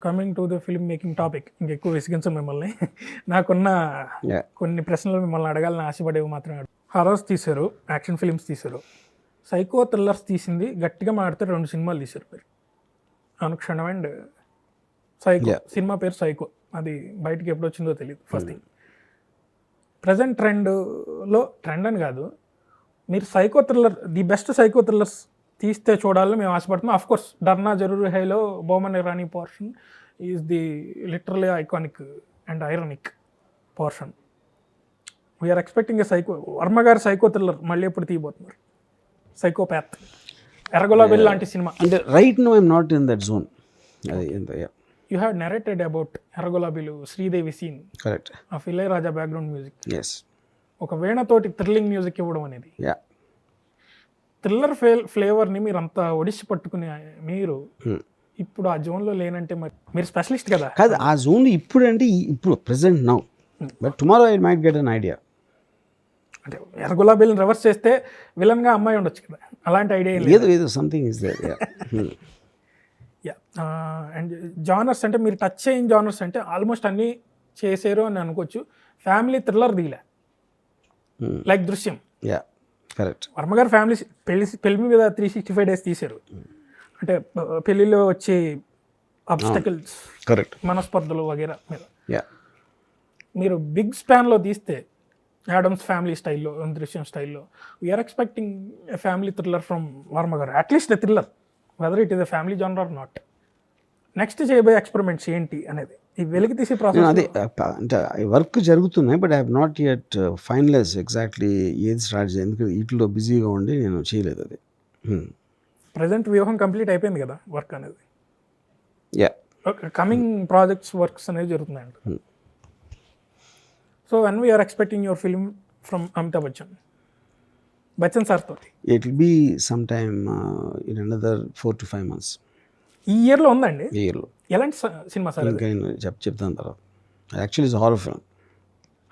Coming to the film making topic ఇంకెక్కువ విసిగించను మిమ్మల్ని. నాకున్న Yeah. కొన్ని ప్రశ్నలు మిమ్మల్ని అడగాలని ఆశపడేవి మాత్రమే. హారర్స్ తీశారు, యాక్షన్ ఫిల్మ్స్ తీశారు, సైకో థ్రిల్లర్స్ తీసింది గట్టిగా మాడితే 2 సినిమాలు తీశారు మీరు. Anukshanam and psycho. Yeah. సినిమా పేరు సైకో, అది బయటకి ఎప్పుడు వచ్చిందో తెలియదు. ఫస్ట్ థింగ్, ప్రజెంట్ ట్రెండ్లో, ట్రెండ్ అని కాదు, మీరు psycho thriller, the best psycho thrillers తీస్తే చూడాలని మేము ఆశపడుతున్నాం. అఫ్ కోర్స్ డర్నా జరూర్ హైలో Bomman Irani portion is the literally iconic and ironic portion. We are expecting a psycho. Varma గారి సైకో థ్రిల్లర్ మళ్ళీ ఎప్పుడు తీయబోతున్నారు? సైకోపాత్, ఎర్రగులాబిల్ లాంటి సినిమా. అంటే right no I'm not in that zone. అది you have narrated about Erra Gulabilu, Sridevi scene, correct. ఆ ఇళయరాజా బ్యాక్గ్రౌండ్ మ్యూజిక్, ఎస్. ఒక వీణతోటి thrilling music ఇవ్వడం అనేది, యా. థ్రిల్లర్ ఫ్లేవర్ని మీరు అంతా ఒడిసి పట్టుకునే మీరు ఇప్పుడు ఆ జోన్లో లేనంటే మరి మీరు స్పెషలిస్ట్ కదా. కాదు, ఆ జోన్ ఇప్పుడు అంటే ఇప్పుడు present now, but tomorrow I might get an idea. అంటే ఎర్రగులాబీలను రివర్స్ చేస్తే విలన్గా అమ్మాయి ఉండొచ్చు కదా, అలాంటి ఐడియా ఏదో ఏదో something is there. Yeah. And genres అంటే మీరు టచ్ అయిన జానర్స్ అంటే ఆల్మోస్ట్ అన్నీ చేసారు అని అనుకోవచ్చు. ఫ్యామిలీ థ్రిల్లర్ దిగలే, లైక్ దృశ్యం. Yeah, correct. వర్మగారు ఫ్యామిలీ పెళ్లి మీద 365 days తీశారు. అంటే పెళ్లిలో వచ్చే అబ్స్టకల్స్, కరెక్ట్, మనస్పర్ధలు వగేరా మీద. యా. మీరు బిగ్ స్పాన్లో తీస్తే యాడమ్స్ ఫ్యామిలీ స్టైల్లో, దృశ్యం స్టైల్లో, we are expecting a family thriller from Varma గారు, at least a thriller, whether it is a family genre or not. Next చేయబోయే ఎక్స్పెరిమెంట్స్ ఏంటి అనేది ఈ వెలికి తీసే ప్రాసెస్. అదే అంటే వర్క్ జరుగుతున్నాయి, but I have not yet finalize exactly ఏది స్టార్ట్ చేయాలి, ఎందుకంటే వీటిలో బిజీగా ఉండి నేను చేయలేదు అది. ప్రజెంట్ వ్యూహం కంప్లీట్ అయిపోయింది కదా వర్క్ అనేది. యా. కమింగ్ ప్రాజెక్ట్స్ వర్క్స్ అనేవి జరుగుతున్నాయంట. So when we are expecting your film from Amitabh Bachchan sir తోటి? It will be some time in another 4 to 5 months. ఈ ఇయర్లో ఉందండి? ఈ ఇయర్లో. ఎలాంటి సినిమా సార్? ఇంకా నేను చెప్తాను తర్వాత. Actually it's horror film.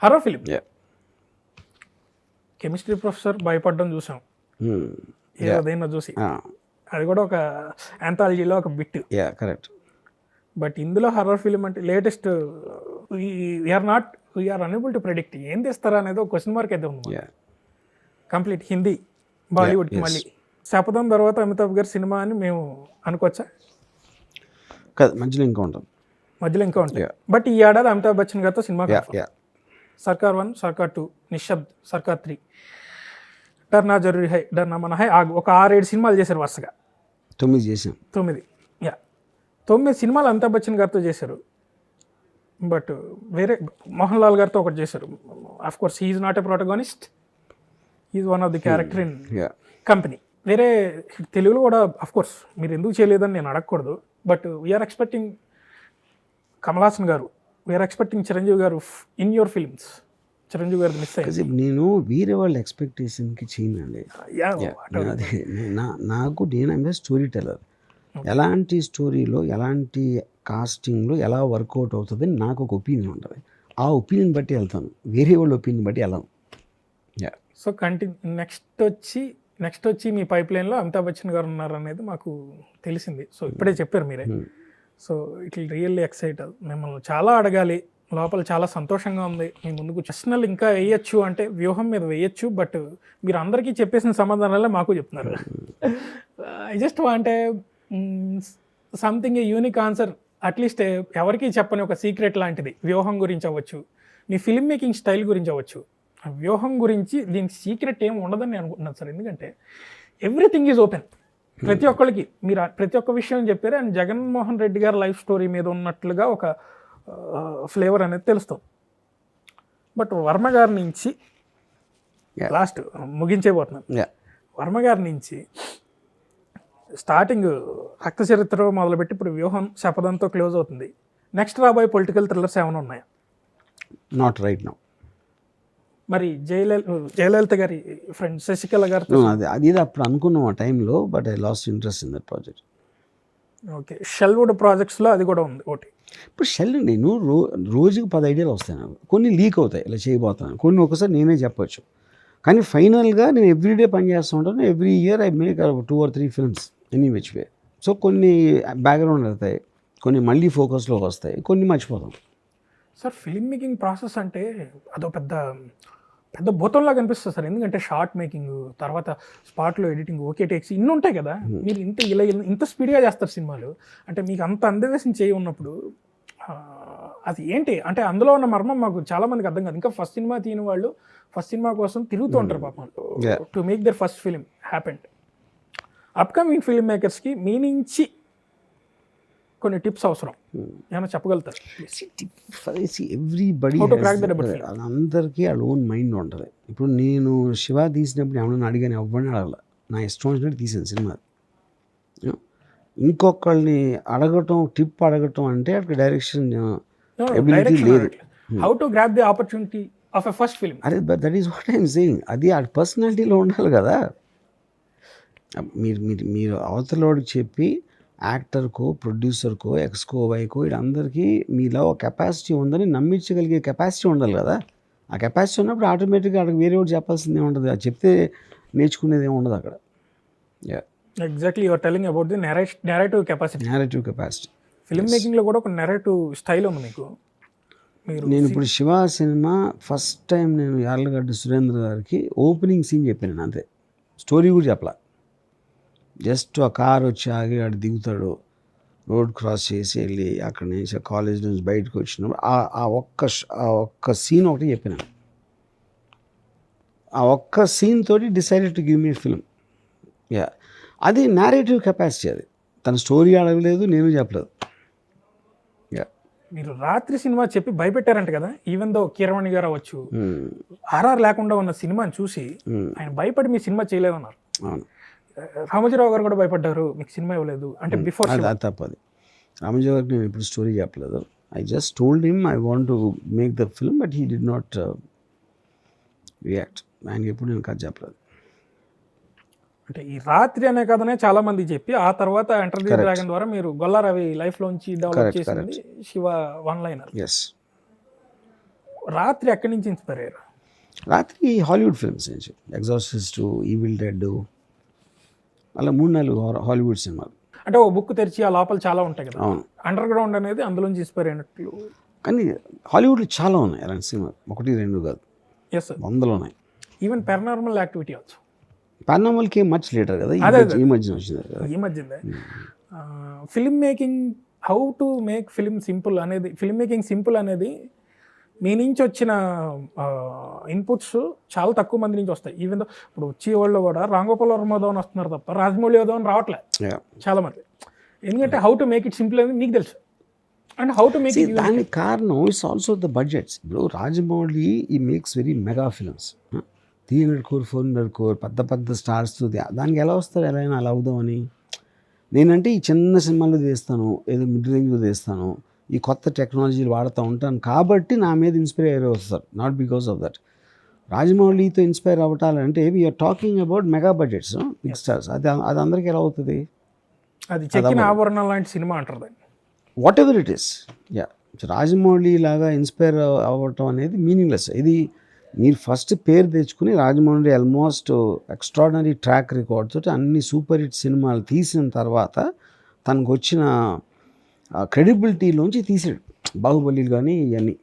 Horror film? Yeah. Chemistry professor భయపడడం చూసాం ఏదైనా చూసి, అది కూడా ఒక యాంథాలజీలో ఒక బిట్. Yeah, correct. బట్ ఇందులో హర్రర్ ఫిల్మ్ అంటే latest we are unable to predict ఏం తెస్తారా అనేది ఒక క్వశ్చన్ మార్క్ అయితే ఉంది. కంప్లీట్ హిందీ బాలీవుడ్కి మళ్ళీ శపథం తర్వాత అమితాబ్ గారి సినిమా అని మేము అనుకోవచ్చా? కాదు, మధ్యలో ఇంకా ఉంటుంది. మధ్యలో ఇంకా ఉంటాయి. బట్ ఈ ఏడాది అమితాబ్ బచ్చన్ గారితో సినిమా సర్కార్ 1, సర్కార్ 2, నిశ్శబ్ద్, సర్కార్ 3, డర్నా జరూరీ హై, డర్నా మన హై, ఒక 6-7 సినిమాలు చేశారు వరుసగా. 9 చేసాం. 9 సినిమాలు అమితాబ్ బచ్చన్ గారితో చేశారు. బట్ వేరే మోహన్ లాల్ గారితో ఒకటి చేశారు. Of course he is not a protagonist, is one of the character in company. వేరే తెలుగులో కూడా అఫ్ కోర్స్ మీరు ఎందుకు చేయలేదని నేను అడగకూడదు, but we are expecting Kamal Haasan గారు, వీఆర్ ఎక్స్పెక్టింగ్ చిరంజీవి గారు ఇన్ యువర్ ఫిల్మ్స్. చిరంజీవి గారు మిస్ అయ్యింది. నేను వేరే వాళ్ళ ఎక్స్పెక్టేషన్కి చేయనండి. నాకు నేను స్టోరీ టెల్లర్. ఎలాంటి స్టోరీలో, ఎలాంటి కాస్టింగ్లో ఎలా వర్కౌట్ అవుతుంది నాకు ఒక ఒపీనియన్ ఉంటుంది. ఆ ఒపీనియన్ బట్టి వెళ్తాను, వేరే వాళ్ళ ఒపీనియన్ బట్టి వెళ్ళాను. సో నెక్స్ట్ వచ్చి మీ పైప్ లైన్లో అమితాబ్ బచ్చన్ గారు ఉన్నారు అనేది మాకు తెలిసింది. సో ఇప్పుడే చెప్పారు మీరే. So it will really excite. మిమ్మల్ని చాలా అడగాలి, లోపల చాలా సంతోషంగా ఉంది. మీ ముందుకు ప్రశ్నలు ఇంకా వేయచ్చు అంటే వ్యూహం మీద వేయచ్చు, బట్ మీరు అందరికీ చెప్పేసిన సమాధానాలే మాకు చెప్తున్నారు. I just want something a unique answer, at least ఎవరికి చెప్పని ఒక సీక్రెట్ లాంటిది. వ్యూహం గురించి అవ్వచ్చు, మీ ఫిల్మ్ మేకింగ్ స్టైల్ గురించి అవ్వచ్చు. వ్యూహం గురించి దీనికి సీక్రెట్ ఏమి ఉండదని నేను అనుకుంటున్నాను సార్, ఎందుకంటే ఎవ్రీథింగ్ ఈజ్ ఓపెన్. ప్రతి ఒక్కరికి మీరు ప్రతి ఒక్క విషయం చెప్పారు. అండ్ జగన్మోహన్ రెడ్డి గారి లైఫ్ స్టోరీ మీద ఉన్నట్లుగా ఒక ఫ్లేవర్ అనేది తెలుస్తుంది. బట్ వర్మ గారి నుంచి లాస్ట్ ముగించేపోతున్నాను. వర్మ గారి నుంచి స్టార్టింగ్ రక్త చరిత్ర మొదలుపెట్టి ఇప్పుడు వ్యూహం శపథంతో క్లోజ్ అవుతుంది. నెక్స్ట్ రాబోయే పొలిటికల్ థ్రిల్లర్స్ ఏమైనా ఉన్నాయా? Not right now. మరి జయలలిత గారి ఫ్రెండ్ శశికళ గారితో అది అప్పుడు అనుకున్నాం ఆ టైంలో, but I lost interest in that project. Okay, shelved ప్రాజెక్ట్స్లో అది కూడా ఉంది ఒకటి. ఇప్పుడు షెల్ నేను రోజుకి 10 ఐడియాలు వస్తాయి నాకు. కొన్ని లీక్ అవుతాయి, ఇలా చేయబోతున్నాను. కొన్ని ఒకసారి నేనే చెప్పొచ్చు, కానీ ఫైనల్గా నేను ఎవ్రీడే పని చేస్తూ ఉంటాను. Every year I make 2 or 3 films any which way. So కొన్ని బ్యాక్గ్రౌండ్ అవుతాయి, కొన్ని మళ్ళీ ఫోకస్లోకి వస్తాయి, కొన్ని మర్చిపోతాం. సార్ ఫిల్మ్ మేకింగ్ ప్రాసెస్ అంటే అదో పెద్ద పెద్ద భూతంలాగా అనిపిస్తుంది సార్. ఎందుకంటే షార్ట్ మేకింగ్, తర్వాత స్పాట్లో ఎడిటింగ్, ఓకే టేక్స్ ఇన్ని ఉంటాయి కదా. మీరు ఇంత స్పీడ్గా చేస్తారు సినిమాలు. అంటే మీకు అంత అందవేసిన చేయి ఉన్నప్పుడు అది ఏంటి అంటే అందులో ఉన్న మర్మం మాకు చాలా మందికి అర్థం కాదు. ఇంకా ఫస్ట్ సినిమా తీయని వాళ్ళు ఫస్ట్ సినిమా కోసం తిరుగుతూ ఉంటారు పాపం, to make their first film happened. Upcoming film మేకర్స్కి మీ నుంచి కొన్ని టిప్స్ అవసరం, ఏమైనా చెప్పగలుగుతారు? ఎవ్రీబడి అందరికీ వాళ్ళ ఓన్ మైండ్ ఉంటుంది. ఇప్పుడు నేను శివ తీసినప్పుడు ఏమన్నా అడిగాను, ఎవరిని అడగల, నా ఇష్టం వచ్చినట్టు తీసాను సినిమా. ఇంకొకళ్ళని అడగటం, టిప్ అడగటం అంటే అక్కడ డైరెక్షన్ ఎబిలిటీ లేదు. How to grab the opportunity of a first film, అదే that is what I'm saying. అది ఆ పర్సనాలిటీలో ఉండాలి కదా. మీరు అవతలోడికి చెప్పి యాక్టర్కో, ప్రొడ్యూసర్కో, ఎక్స్కో, వైకో వీళ్ళందరికీ మీలో ఒక కెపాసిటీ ఉందని నమ్మించగలిగే కెపాసిటీ ఉండాలి కదా. ఆ కెపాసిటీ ఉన్నప్పుడు ఆటోమేటిక్గా అక్కడికి వేరే ఒకటి చెప్పాల్సిందే ఉంటుంది. అది చెప్తే నేర్చుకునేది ఏమి ఉండదు అక్కడ. Exactly you're telling about the narrative capacity. Film మేకింగ్లో కూడా ఒక నెరేటివ్ స్టైల్ ఉంది మీకు. నేను ఇప్పుడు శివ సినిమా ఫస్ట్ టైం నేను యార్లగడ్డ సురేంద్ర గారికి ఓపెనింగ్ సీన్ చెప్పాను, అంతే, స్టోరీ కూడా చెప్పలా. జస్ట్ ఆ కార్ వచ్చి ఆగి ఆడు దిగుతాడు, రోడ్ క్రాస్ చేసి వెళ్ళి అక్కడి నుంచి కాలేజ్ నుంచి బయటకు వచ్చినప్పుడు ఆ ఒక్క సీన్ ఒకటి చెప్పిన. ఆ ఒక్క సీన్ తోటి decided to give me film. అది నేరేటివ్ కెపాసిటీ. అది తన స్టోరీ అడగలేదు, నేను చెప్పలేదు. మీరు రాత్రి సినిమా చెప్పి భయపెట్టారంట కదా, ఈవెన్ దో కీరవాణి గారు అవ్వచ్చు, ఆర్ఆర్ లేకుండా ఉన్న సినిమాని చూసి ఆయన భయపడి మీ సినిమా చేయలేదన్నారు. అవును, రామోజీరావు గారు కూడా భయపడ్డారు, మీకు సినిమా ఇవ్వలేదు అంటే. బిఫోర్ అది తప్పది. రామోజీరావు గారికి నేను ఇప్పుడు స్టోరీ చెప్పలేదు. I just told him I want to make the film, but he did not react. ఆయనకి ఎప్పుడు నేను కథ చెప్పలేదు. అంటే ఈ రాత్రి అనే కథనే చాలా మంది చెప్పి ఆ తర్వాత ఎంటర్ ది డ్రాగన్ ద్వారా మీరు గొల్లారవి లైఫ్లోంచి డెవలప్ చేసింది శివ వన్ లైనర్. రాత్రి ఎక్కడి నుంచి ఇన్స్పైర్ అయ్యారు? రాత్రి హాలీవుడ్ ఫిల్మ్స్ నుంచి, ఎగ్జార్సిస్ట్, ఈవిల్ డెడ్, అలా 3-4 హాలీవుడ్ సినిమాలు. అంటే ఓ బుక్ తెరిచి ఆ లోపల చాలా ఉంటాయి కదా. అవును, అండర్ గ్రౌండ్ అనేది అందులోంచి ఇన్స్పైర్ అయినట్లు. కానీ హాలీవుడ్లో చాలా ఉన్నాయి అలాంటి సినిమాలు, 1-2 కాదు, ఎస్ సార్, 100 ఉన్నాయి. Even paranormal activity also. పారానార్మల్కి మచ్ లేటర్ కదా, ఈ మధ్యన వచ్చింది కదా. ఈ మధ్యనే film making, how to make film simple అనేది, ఫిల్మ్ మేకింగ్ సింపుల్ అనేది మీ నుంచి వచ్చిన ఇన్పుట్స్ చాలా తక్కువ మంది నుంచి వస్తాయి. ఈవెన్ ఇప్పుడు వచ్చే వాళ్ళు కూడా రాంగోపాల్ వర్మ అని వస్తున్నారు తప్ప రాజమౌళి అని రావట్లే చాలా మంది. ఎందుకంటే how to make it simple అనేది మీకు తెలుసు, and how to make it. దానికి కారణం ఇట్స్ ఆల్సో ద బడ్జెట్స్. ఇప్పుడు రాజమౌళి ఈ makes very mega films, 300 crore 400 crore పెద్ద స్టార్స్తో. దానికి ఎలా వస్తారు, ఎలా అయినా అలా అవుదామని. నేనంటే ఈ చిన్న సినిమాలు తీస్తాను, ఏదో మిడ్ రేంజ్లో తీస్తాను, ఈ కొత్త టెక్నాలజీలు వాడుతూ ఉంటాను కాబట్టి నా మీద ఇన్స్పైర్ అయ్యే వస్తారు, నాట్ బికాస్ ఆఫ్ దట్. రాజమౌళితో ఇన్స్పైర్ అవ్వటాలంటే we are talking about mega budgets, big stars. అది అందరికీ ఎలా అవుతుంది? అది చెక్కిన ఆభరణం లాంటి సినిమా అంటారు, what ever it is. Rajamouli లాగా ఇన్స్పైర్ అవ్వటం అనేది మీనింగ్లెస్. ఇది మీరు ఫస్ట్ పేరు తెచ్చుకుని Rajamouli almost extraordinary track record తోటి అన్ని సూపర్ హిట్ సినిమాలు తీసిన తర్వాత తనకు వచ్చిన క్రెడిబిలిటీలోంచి తీసాడు బాహుబలి కానీ ఇవన్నీ.